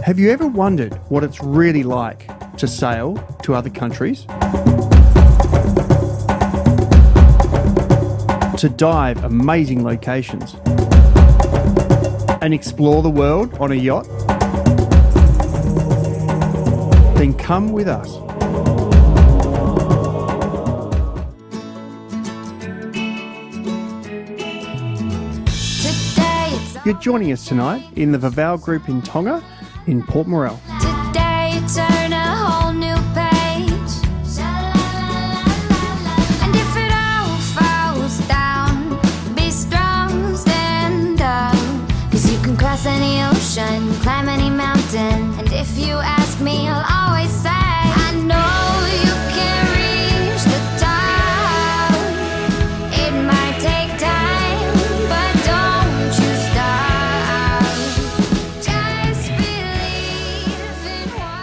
Have you ever wondered what it's really like to sail to other countries? To dive amazing locations and explore the world on a yacht? Then come with us. You're joining us tonight in the Va'Vau group in Tonga in Port Maurelle. Today you turn a whole new page. And if it all falls down, be strong, stand up. 'Cause you can cross any ocean, climb any mountain. And if you ask me, I'll always say, I know you can reach the top. It might take time, but don't you stop. Just believe in what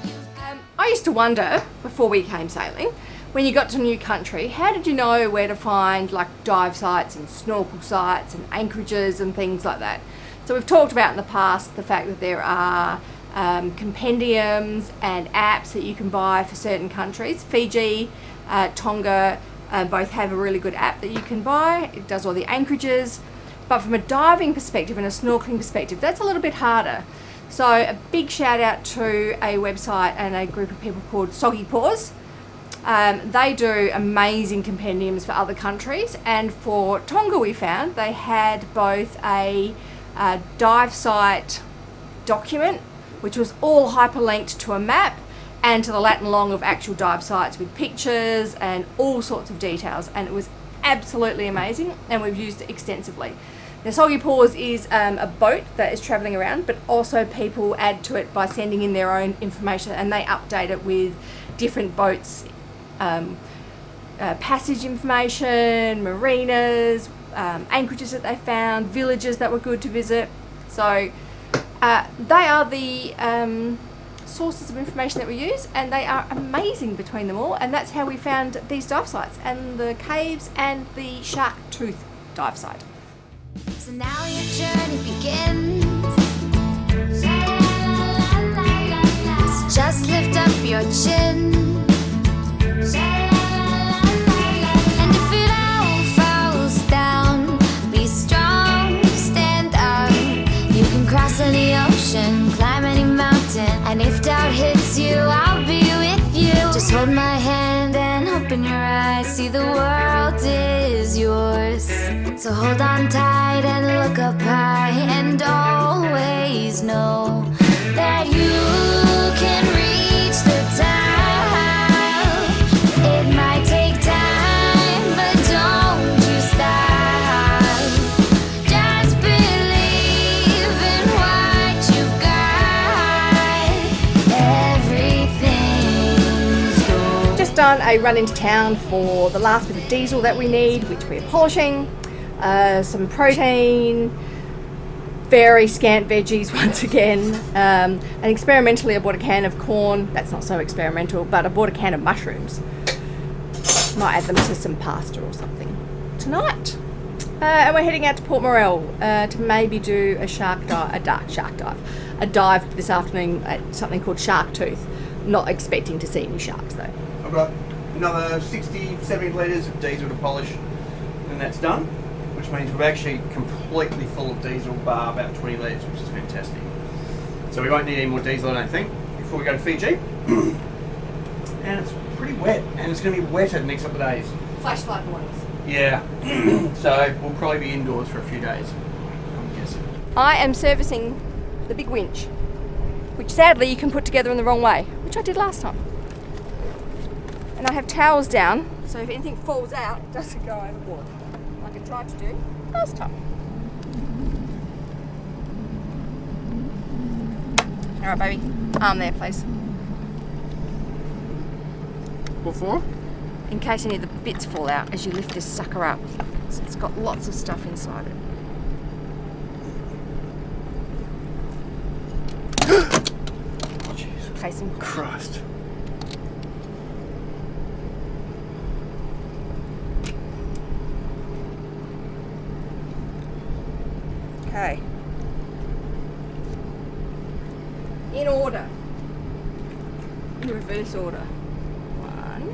you've got. I used to wonder, before we came sailing, when you got to a new country, how did you know where to find like dive sites and snorkel sites and anchorages and things like that? So we've talked about in the past the fact that there are compendiums and apps that you can buy for certain countries. Fiji, Tonga both have a really good app that you can buy. It does all the anchorages. But from a diving perspective and a snorkeling perspective, that's a little bit harder. So a big shout out to a website and a group of people called Soggy Paws. They do amazing compendiums for other countries, and for Tonga we found they had both a dive site document which was all hyperlinked to a map and to the lat and long of actual dive sites with pictures and all sorts of details, and it was absolutely amazing and we've used it extensively. Now Soggy Paws is a boat that is travelling around, but also people add to it by sending in their own information and they update it with different boats, passage information, marinas, anchorages that they found, villages that were good to visit. So they are the sources of information that we use, and they are amazing between them all, and that's how we found these dive sites and the caves and the Shark Tooth dive site. So now your journey begins. So just lift up your chin. And if it all falls down, be strong, stand up. You can cross any ocean, climb any mountain. And if doubt hits you, I'll be with you. Just hold my hand and open your eyes. See the world is yours. So hold on tight and look up high, and always know that you can reach the top. It might take time, but don't you stop. Just believe in what you've got. Everything's gold. Just done a run into town for the last bit of diesel that we need, which we're polishing. Some protein, very scant veggies once again, and experimentally I bought a can of corn. That's not so experimental, but I bought a can of mushrooms. Might add them to some pasta or something tonight. And we're heading out to Port Maurelle to maybe do a dive this afternoon at something called Shark Tooth. Not expecting to see any sharks though. I've got another 60, 70 litres of diesel to polish, and that's done. Which means we're actually completely full of diesel bar about 20 litres, which is fantastic. So we won't need any more diesel, I don't think, before we go to Fiji. And it's pretty wet, and it's going to be wetter the next couple of days. Flash flood warnings. Yeah, so we'll probably be indoors for a few days, I'm guessing. I am servicing the big winch, which sadly you can put together in the wrong way, which I did last time. And I have towels down, so if anything falls out, it doesn't go overboard. Like I tried to do last time. Alright baby, arm there please. What for? In case any of the bits fall out as you lift this sucker up. So it's got lots of stuff inside it. Jesus Casing. Christ. Okay. in order, in reverse order. 1,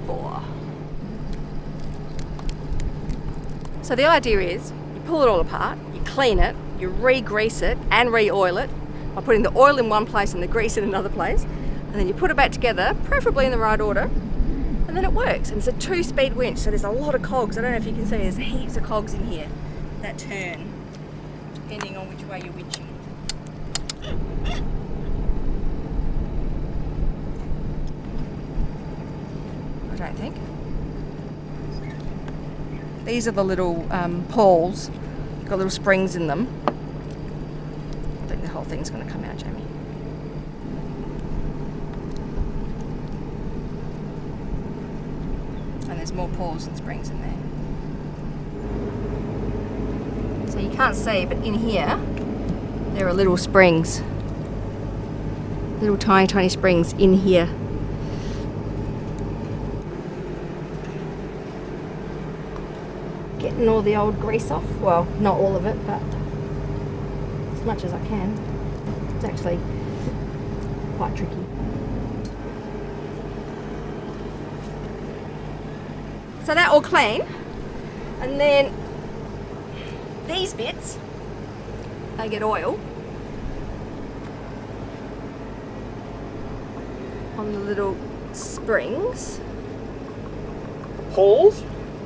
4. So the idea is you pull it all apart, you clean it, you re-grease it and re-oil it by putting the oil in one place and the grease in another place, and then you put it back together, preferably in the right order, and then it works. And it's a 2-speed winch, so there's a lot of cogs. I don't know if you can see, there's heaps of cogs in here that turn depending on which way you're winching. I don't think. These are the little pawls, got little springs in them. I think the whole thing's going to come out, Jamie. And there's more pawls and springs in there. So you can't see, but in here there are little springs. Little tiny, tiny springs in here. Getting all the old grease off. Well, not all of it, but as much as I can. It's actually quite tricky. So they're all clean, and then these bits, they get oil on the little springs. Pawls?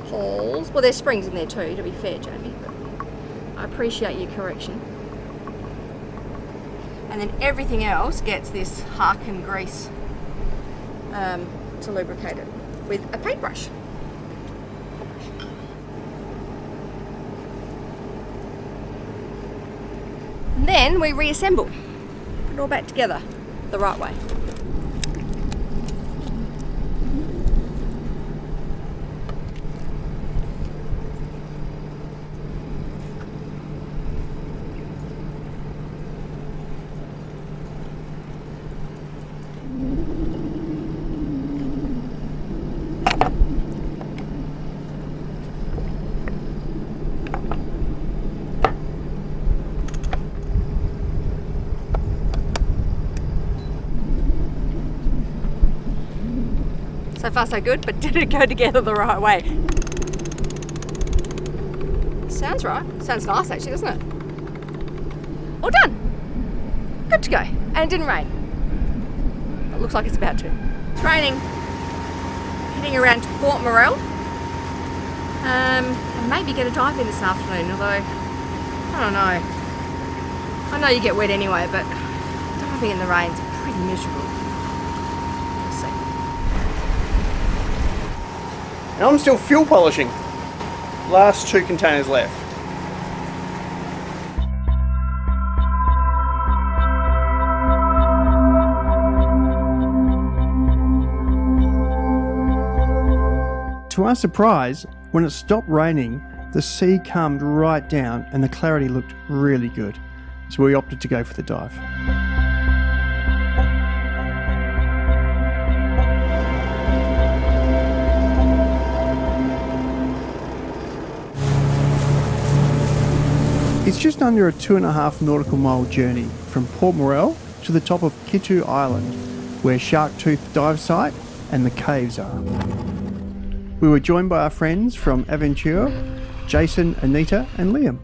Pawls. Well, there's springs in there too, to be fair, Jamie, but I appreciate your correction. And then everything else gets this Harkin grease to lubricate it with a paintbrush. And then we reassemble, put it all back together the right way. So far so good, but did it go together the right way? Sounds right. Sounds nice actually, doesn't it? All done. Good to go. And it didn't rain. It looks like it's about to. It's raining. Heading around to Port Maurelle. And maybe get a dive in this afternoon, although, I don't know. I know you get wet anyway, but diving in the rain's pretty miserable. And I'm still fuel polishing. Last 2 containers left. To our surprise, when it stopped raining, the sea calmed right down and the clarity looked really good. So we opted to go for the dive. It's just under a 2.5 nautical mile journey from Port Maurelle to the top of Kitu Island, where Shark Tooth dive site and the caves are. We were joined by our friends from Aventure, Jason, Anita and Liam.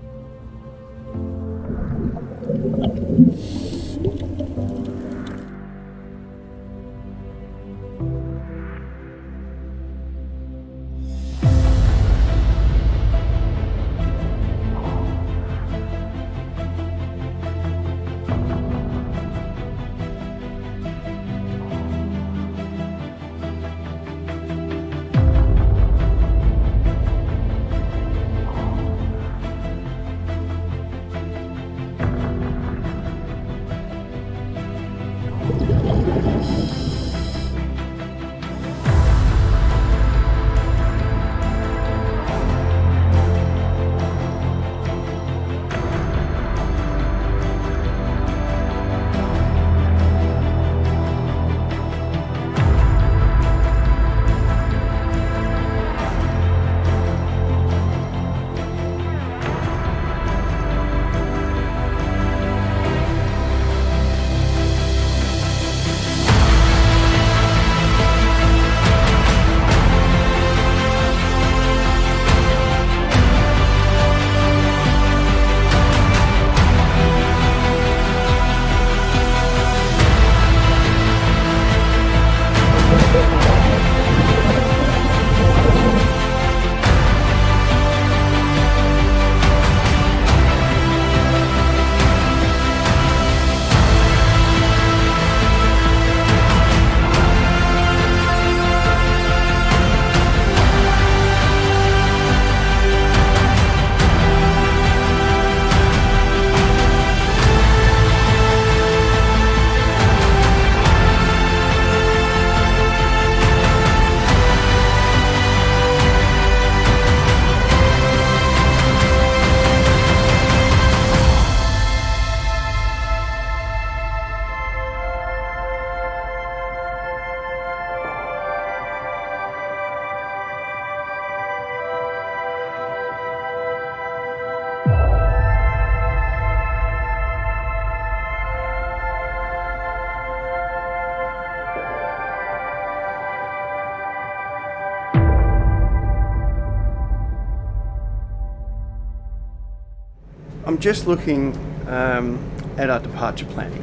I'm just looking at our departure planning.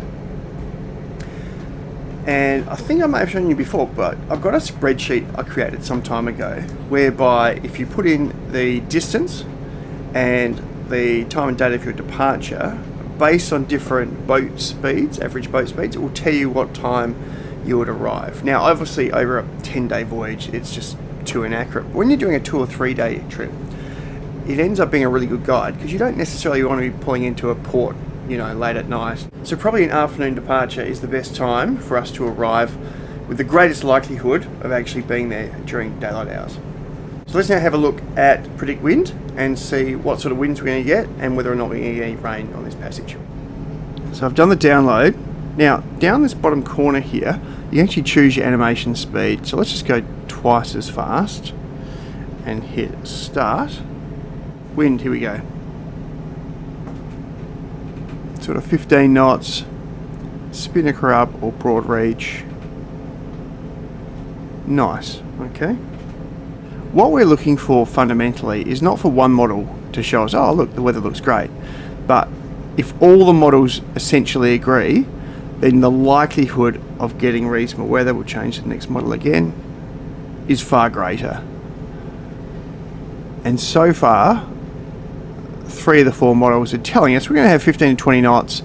And I think I may have shown you before, but I've got a spreadsheet I created some time ago whereby if you put in the distance and the time and date of your departure, based on different boat speeds, average boat speeds, it will tell you what time you would arrive. Now, obviously, over a 10-day voyage, it's just too inaccurate. But when you're doing a 2 or 3 day trip, it ends up being a really good guide because you don't necessarily want to be pulling into a port, late at night. So probably an afternoon departure is the best time for us to arrive with the greatest likelihood of actually being there during daylight hours. So let's now have a look at predict wind and see what sort of winds we're going to get and whether or not we're going to get any rain on this passage. So I've done the download. Now, down this bottom corner here, you actually choose your animation speed. So let's just go twice as fast and hit start. Wind, here we go. Sort of 15 knots, spinnaker up or broad reach. Nice, okay. What we're looking for fundamentally is not for one model to show us, oh look, the weather looks great. But if all the models essentially agree, then the likelihood of getting reasonable weather, we'll change to the next model again, is far greater. And so far, 3 of the 4 models are telling us we're going to have 15 to 20 knots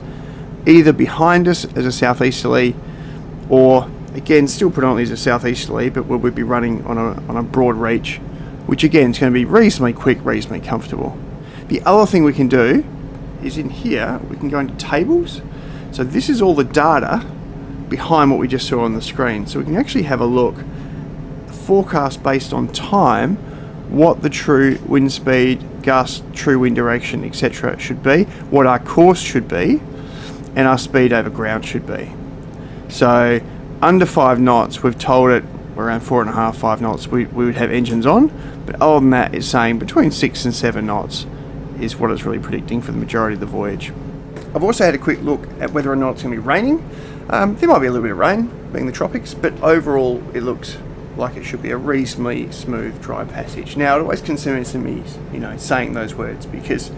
either behind us as a southeasterly or, again, still predominantly as a southeasterly, but we'll be running on a broad reach, which again is going to be reasonably quick, reasonably comfortable. The other thing we can do is in here, we can go into tables. So this is all the data behind what we just saw on the screen. So we can actually have a look, forecast based on time, what the true wind speed, gust, true wind direction, etc. should be, what our course should be, and our speed over ground should be. So under 5 knots, we've told it we're around 4.5, 5 knots, we would have engines on, but other than that, it's saying between 6 and 7 knots is what it's really predicting for the majority of the voyage. I've also had a quick look at whether or not it's going to be raining. There might be a little bit of rain, being the tropics, but overall it looks like it should be a reasonably smooth, dry passage. Now, it always concerns me, saying those words because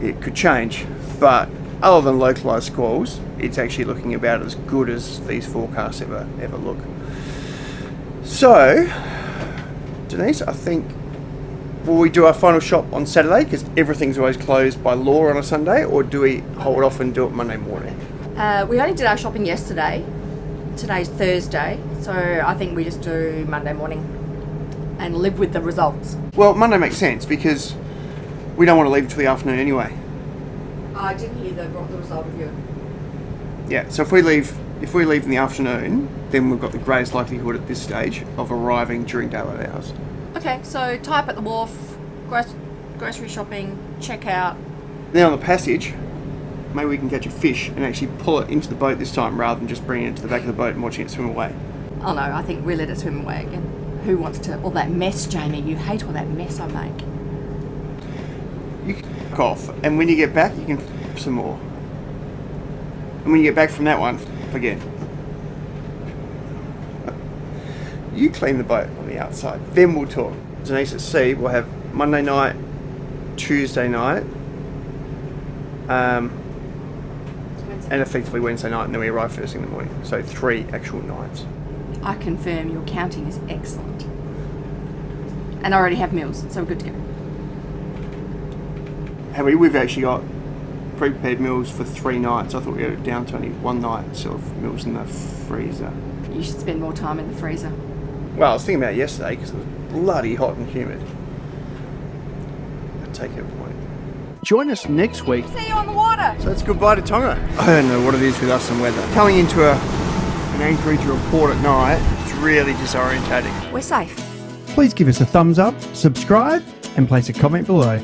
it could change, but other than localised squalls, it's actually looking about as good as these forecasts ever look. So, Denise, I think, will we do our final shop on Saturday because everything's always closed by law on a Sunday, or do we hold off and do it Monday morning? We only did our shopping yesterday. Today's Thursday, so I think we just do Monday morning and live with the results. Well, Monday makes sense because we don't want to leave till the afternoon anyway. I didn't hear the result of you. Yeah, so if we leave in the afternoon, then we've got the greatest likelihood at this stage of arriving during daylight hours. Okay, so tie up at the wharf, grocery shopping, check out. Then on the passage, maybe we can catch a fish and actually pull it into the boat this time rather than just bringing it to the back of the boat and watching it swim away. Oh no, I think we let it swim away again. Who wants to... all that mess, Jamie. You hate all that mess I make. You can f*** off, and when you get back, you can f*** some more. And when you get back from that one, f*** again. You clean the boat on the outside, then we'll talk. Denise at sea, we'll have Monday night, Tuesday night, and effectively Wednesday night, and then we arrive first thing in the morning. So 3 actual nights. I confirm your counting is excellent. And I already have meals, so we're good to go. We've actually got pre-prepared meals for 3 nights. I thought we were down to only 1 night sort of meals in the freezer. You should spend more time in the freezer. Well, I was thinking about it yesterday because it was bloody hot and humid. I take your point. Join us next week. See you on the water. So it's goodbye to Tonga. I don't know what it is with us and weather. Coming into an anchorage or a port at night, it's really disorientating. We're safe. Please give us a thumbs up, subscribe, and place a comment below.